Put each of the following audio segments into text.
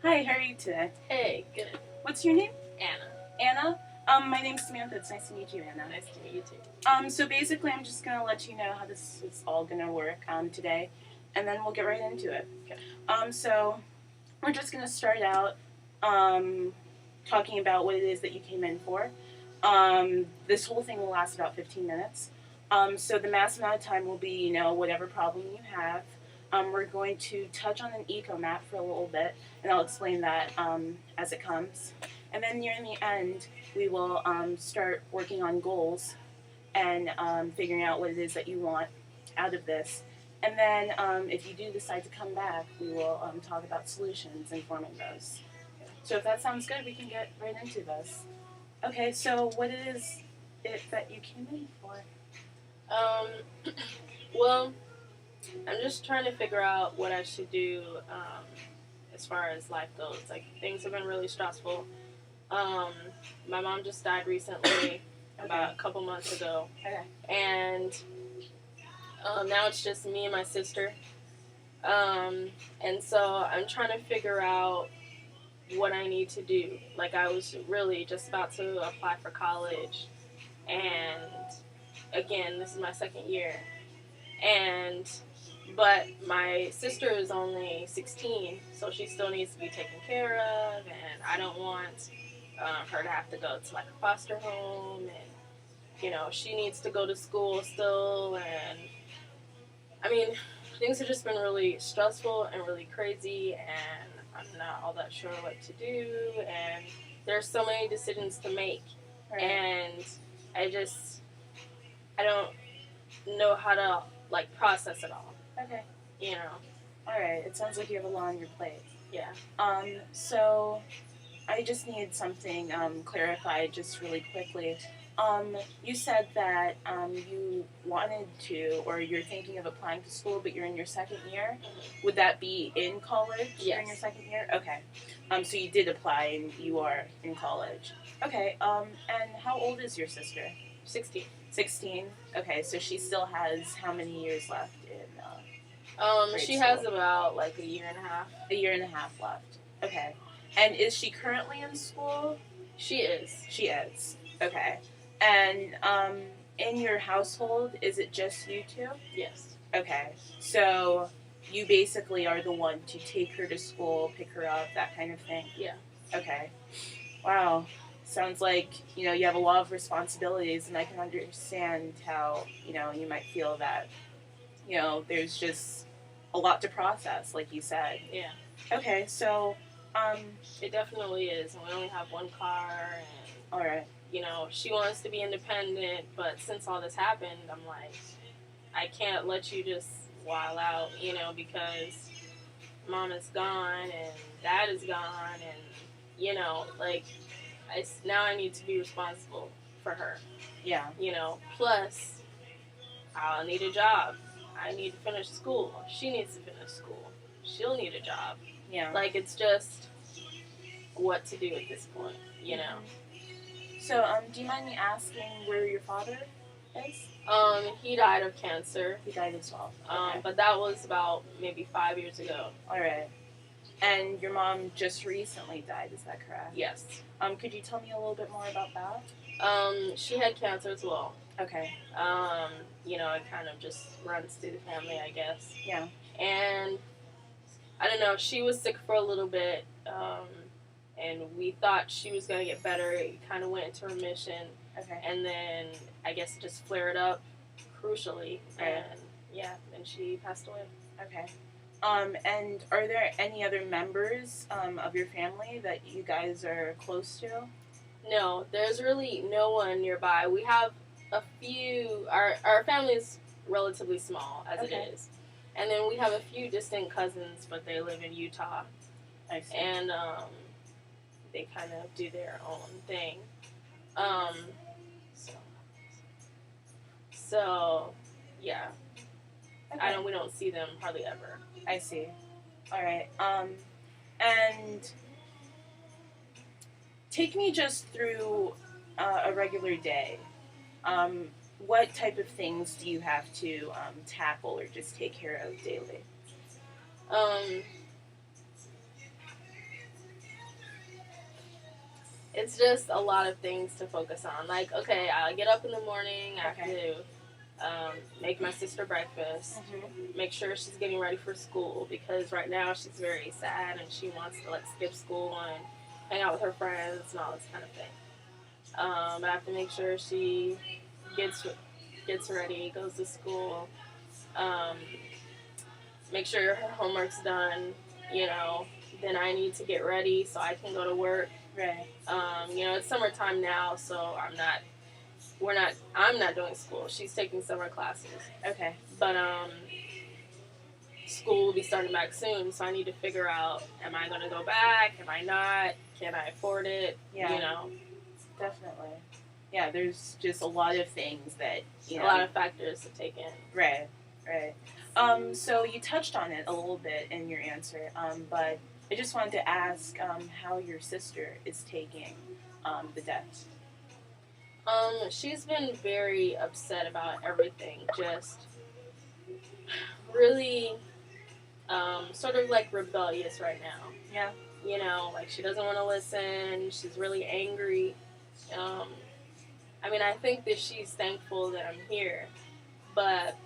Hi, how are you today? Hey, good. What's your name? Anna. Anna? My name's Samantha. It's nice to meet you, Anna. Nice to meet you too. So basically, I'm just gonna let you know how this is all gonna work today, and then we'll get right into it. Okay. So we're just gonna start out talking about what it is that you came in for. This whole thing will last about 15 minutes. So the max amount of time will be, whatever problem you have. We're going to touch on an eco map for a little bit, and I'll explain that as it comes. And then near the end, we will start working on goals and figuring out what it is that you want out of this. And then if you do decide to come back, we will talk about solutions and forming those. So if that sounds good, we can get right into this. Okay, so what is it that you came in for? Well, I'm just trying to figure out what I should do as far as life goes. Like, things have been really stressful. My mom just died recently, about a couple months ago. Okay. And now it's just me and my sister. And so I'm trying to figure out what I need to do. Like, I was really just about to apply for college, and again, this is my second year, but my sister is only 16, so she still needs to be taken care of, and I don't want her to have to go to like a foster home, and she needs to go to school still, and I mean, things have just been really stressful and really crazy, and I'm not all that sure what to do, and there's so many decisions to make, Right. and I don't know how to like process it all. Okay. All right. It sounds like you have a lot on your plate. Yeah. So I just need something clarified just really quickly. You said that you wanted to, or you're thinking of applying to school, but you're in your second year. Mm-hmm. Would that be in college? Yes. You're in your second year? Okay. So you did apply and you are in college. Okay. And how old is your sister? 16. 16? Okay, so she still has how many years left in she school? has about like a year and a half. A year and a half left. Okay. And is she currently in school? She is. She is. Okay. And in your household, is it just you two? Yes. Okay. So you basically are the one to take her to school, pick her up, that kind of thing? Yeah. Okay. Wow. Sounds like, you have a lot of responsibilities, and I can understand how, you might feel that, there's just a lot to process, like you said. Yeah. Okay, so, it definitely is. And we only have one car, and all right. She wants to be independent, but since all this happened, I'm like, I can't let you just wild out, because mom is gone and dad is gone, and now I need to be responsible for her. Yeah. Plus I'll need a job. I need to finish school. She needs to finish school. She'll need a job. Yeah. Like, it's just what to do at this point, So, do you mind me asking where your father is? He died of cancer. He died as well. Okay. But that was about maybe 5 years ago. All right. And your mom just recently died, is that correct? Yes. Could you tell me a little bit more about that? She had cancer as well. Okay. It kind of just runs through the family, I guess. Yeah. And I don't know, she was sick for a little bit, and we thought she was going to get better. It kind of went into remission. Okay. And then I guess it just flared up crucially. Right. And then she passed away. Okay. And are there any other members of your family that you guys are close to? No, there's really no one nearby. We have a few. Our family is relatively small as Okay. it is, and then we have a few distant cousins, but they live in Utah. I see. And they kind of do their own thing. So yeah. Okay. We don't see them hardly ever. I see. All right. And take me just through a regular day. What type of things do you have to tackle or just take care of daily? it's just a lot of things to focus on. Like, okay, I get up in the morning, I have to make my sister breakfast, make sure she's getting ready for school, because right now she's very sad and she wants to like skip school and hang out with her friends and all this kind of thing. I have to make sure she gets ready, goes to school, um, make sure her homework's done, you know. Then I need to get ready so I can go to work. Right. You know, it's summertime now, so I'm not doing school. She's taking summer classes. Okay. But school will be starting back soon, so I need to figure out, am I going to go back? Am I not? Can I afford it? Yeah. You know. Definitely. Yeah, there's just a lot of things that, a lot of factors to take in. Right. Right. So you touched on it a little bit in your answer, but I just wanted to ask how your sister is taking the death. She's been very upset about everything. Just really, sort of like rebellious right now. Yeah. You know, like she doesn't want to listen. She's really angry. I mean, I think that she's thankful that I'm here, but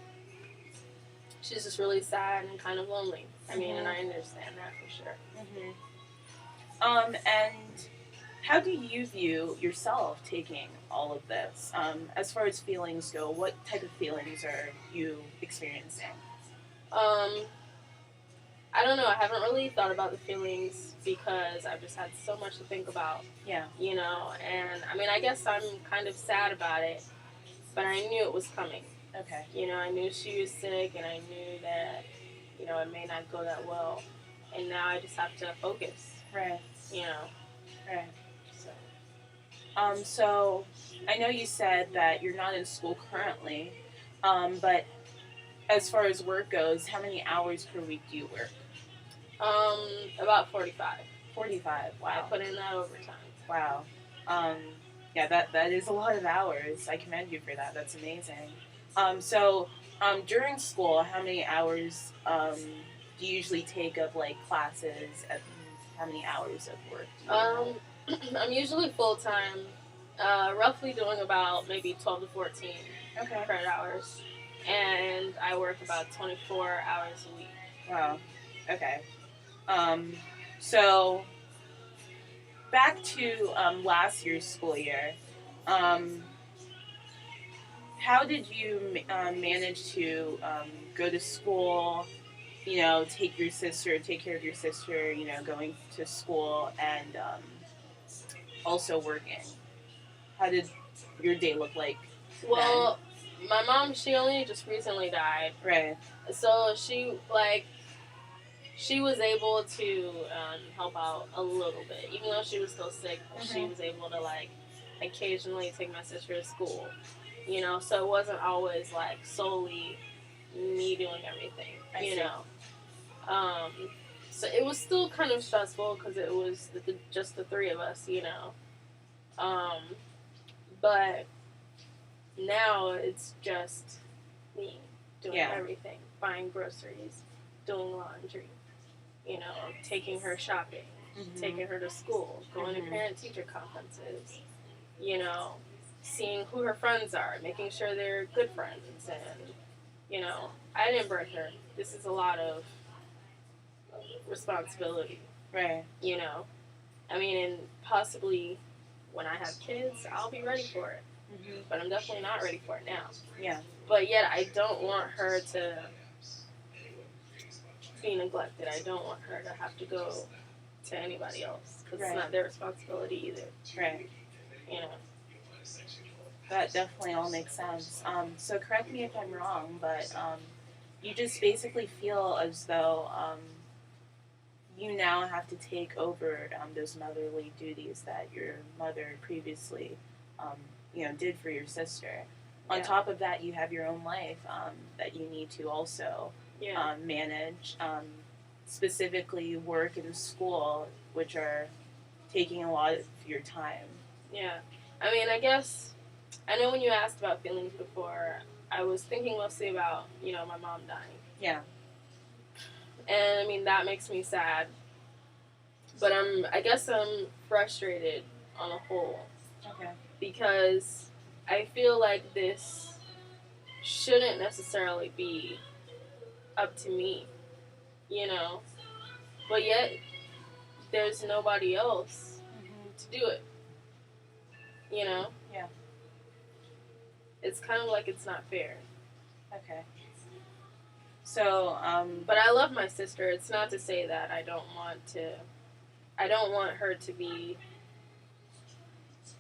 she's just really sad and kind of lonely. I mean, and I understand that for sure. And how do you view yourself taking all of this? As far as feelings go, what type of feelings are you experiencing? I don't know. I haven't really thought about the feelings because I've just had so much to think about. Yeah. You know, and I mean, I guess I'm kind of sad about it, but I knew it was coming. Okay. You know, I knew she was sick, and I knew that, you know, it may not go that well, and now I just have to focus. Right. You know. Right. So I know you said that you're not in school currently, but as far as work goes, how many hours per week do you work? About 45. 45. Wow. I put in that overtime. Wow. Yeah, that is a lot of hours. I commend you for that. That's amazing. So during school, how many hours do you usually take of like classes? How many hours of work do you have? I'm usually full time, roughly doing about maybe 12 to 14 credit hours, and I work about 24 hours a week. Wow. Okay. So back to last year's school year. How did you manage to go to school? You know, take care of your sister. You know, going to school and also working. How did your day look like? Well, my mom, she only just recently died. Right. So she was able to help out a little bit, even though she was still sick. She was able to like occasionally take my sister to school, you know. So it wasn't always like solely me doing everything, you know. So it was still kind of stressful because it was just the three of us, you know. But now it's just me doing everything, buying groceries, doing laundry, you know, taking her shopping, taking her to school, going to parent-teacher conferences, you know, seeing who her friends are, making sure they're good friends, and, you know, I didn't birth her. This is a lot of responsibility. Right. You know, I mean, and possibly when I have kids, I'll be ready for it. But I'm definitely not ready for it now. Yeah. But yet, I don't want her to be neglected. I don't want her to have to go to anybody else because it's not their responsibility either. Right. You know. That definitely all makes sense. So correct me if I'm wrong, but you just basically feel as though you now have to take over those motherly duties that your mother previously, did for your sister. On top of that, you have your own life that you need to also manage, specifically work and school, which are taking a lot of your time. Yeah. I mean, I guess, I know when you asked about feelings before, I was thinking mostly about, my mom dying. Yeah. And, I mean, that makes me sad. But I guess I'm frustrated on a whole. Okay. Because I feel like this shouldn't necessarily be up to me, you know? But yet, there's nobody else to do it, you know? Yeah. It's kind of like it's not fair. Okay. So, But I love my sister. It's not to say that I don't want her to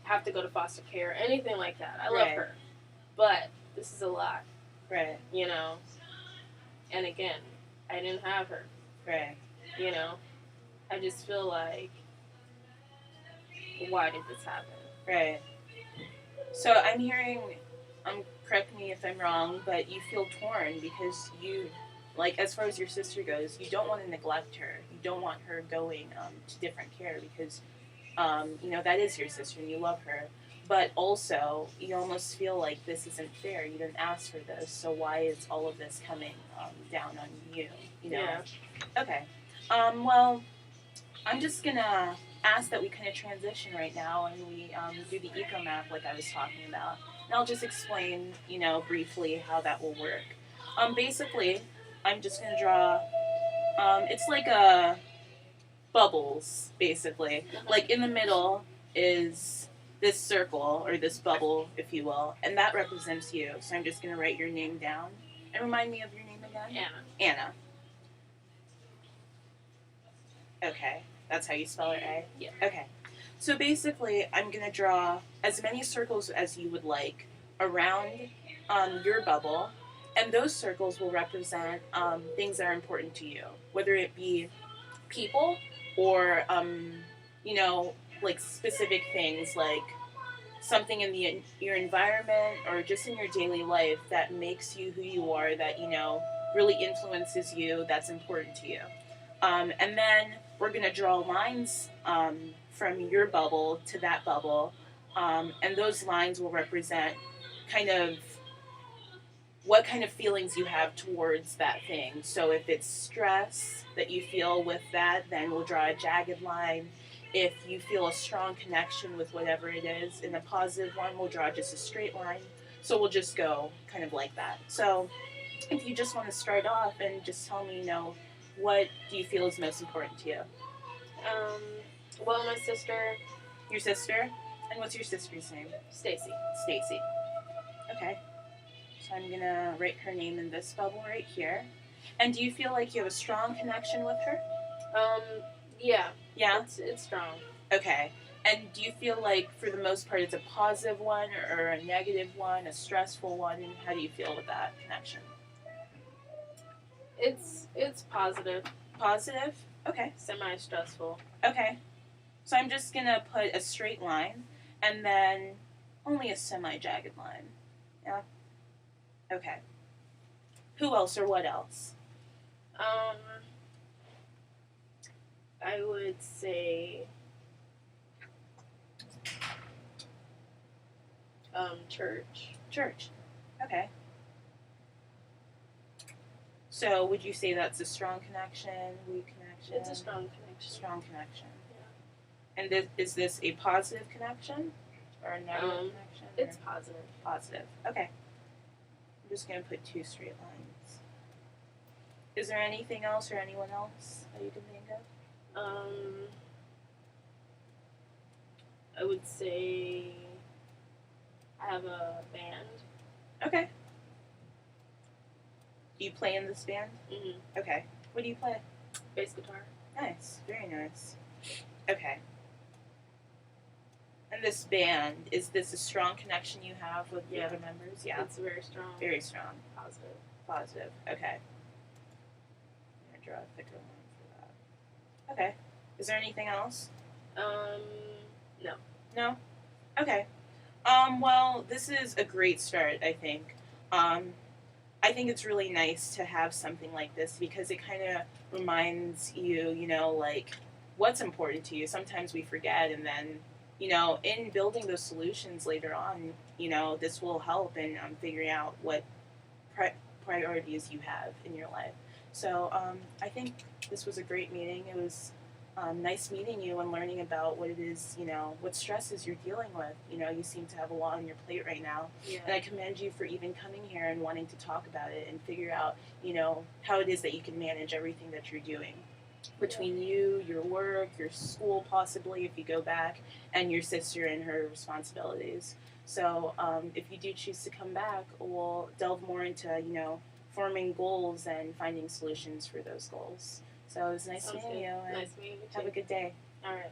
have to go to foster care or anything like that. I love Right. her. But this is a lot, right, you know? And again, I didn't have her, right. you know? I just feel like, why did this happen? Right. So I'm hearing, correct me if I'm wrong, but you feel torn because you, like, as far as your sister goes, you don't want to neglect her. You don't want her going to different care because, that is your sister and you love her. But also, you almost feel like this isn't fair. You didn't ask for this, so why is all of this coming down on you? You know? Yeah. Okay. Well, I'm just gonna ask that we kind of transition right now and we do the eco map like I was talking about. And I'll just explain, briefly how that will work. Basically, I'm just gonna draw. It's like a bubbles, basically. Like in the middle is this circle or this bubble, if you will, and that represents you. So I'm just gonna write your name down and remind me of your name again. Anna. Okay. That's how you spell it, right? Yeah. Okay. So basically, I'm going to draw as many circles as you would like around your bubble, and those circles will represent things that are important to you, whether it be people or, like specific things like something in your environment or just in your daily life that makes you who you are, that, really influences you, that's important to you. And then we're going to draw lines from your bubble to that bubble. And those lines will represent kind of what kind of feelings you have towards that thing. So if it's stress that you feel with that, then we'll draw a jagged line. If you feel a strong connection with whatever it is, in a positive one, we'll draw just a straight line. So we'll just go kind of like that. So if you just want to start off and just tell me, what do you feel is most important to you? Well, my sister. Your sister? And what's your sister's name? Stacy. Stacy. Okay. So I'm going to write her name in this bubble right here. And do you feel like you have a strong connection with her? Yeah. Yeah? It's strong. Okay. And do you feel like, for the most part, it's a positive one or a negative one, a stressful one? And how do you feel with that connection? It's positive. Positive? Okay. Semi-stressful. Okay. So I'm just going to put a straight line and then only a semi-jagged line. Yeah? Okay. Who else or what else? I would say church. Church. Okay. So would you say that's a strong connection, weak connection? It's a strong connection. Strong connection. Yeah. And is this a positive connection or a negative connection? It's positive. Positive. Okay. I'm just going to put 2 straight lines. Is there anything else or anyone else that you can think of? I would say I have a band. Okay. Do you play in this band? Mm-hmm. Okay. What do you play? Bass guitar. Nice. Very nice. Okay. And this band, is this a strong connection you have with the other members? Yeah. It's very strong. Very strong. Positive. Positive. Okay. I'm going to draw a thicker line for that. Okay. Is there anything else? No. No? Okay. Well, this is a great start, I think. I think it's really nice to have something like this because it kind of reminds you, like, what's important to you. Sometimes we forget, and then, in building those solutions later on, this will help in figuring out what priorities you have in your life. So I think this was a great meeting. It was Nice meeting you and learning about what it is, what stresses you're dealing with. You seem to have a lot on your plate right now. Yeah. And I commend you for even coming here and wanting to talk about it and figure out, how it is that you can manage everything that you're doing between you, your work, your school, possibly if you go back, and your sister and her responsibilities. So if you do choose to come back, we'll delve more into, forming goals and finding solutions for those goals. So it was nice Sounds meeting good. you, and Nice meeting you too. have a good day. All right.